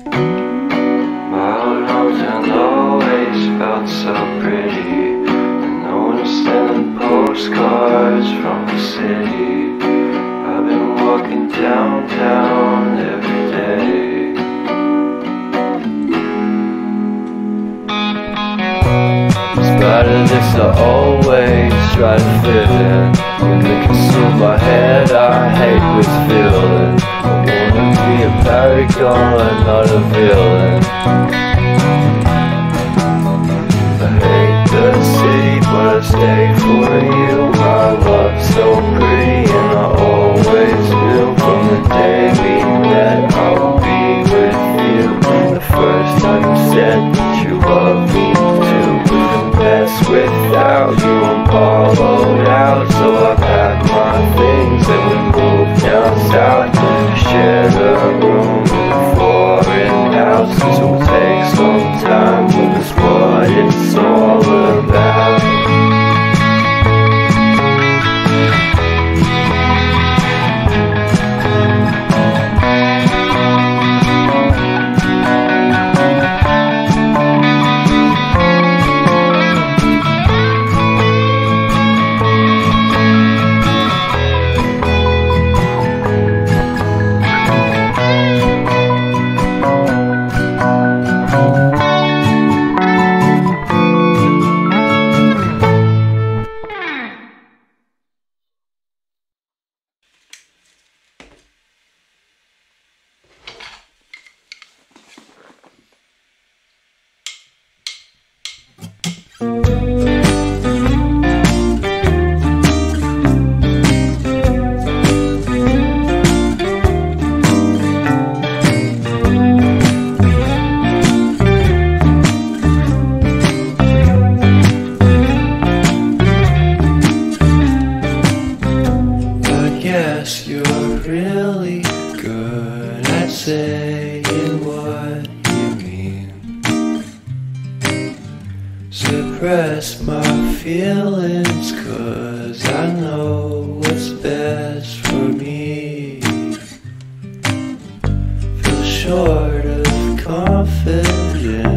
My hotel always felt so pretty, and no one's sending postcards from the city. I've been walking downtown every day. Despite this, I always try to fit in. When they consume my head, I hate this feeling. I wanna be a paragon, not a villain. I hate the city, but I stay for you. My love's so pretty, and I always knew from the day we met I would be with you. The first time you said that you love me too, couldn't mess without you. I'm hollowed out, so I packed my things and we moved down south. We shared a room in a foreign house. This will take some time, but it's what it's all about. Suppress my feelings, 'cause I know what's best for me. Feel short of confidence.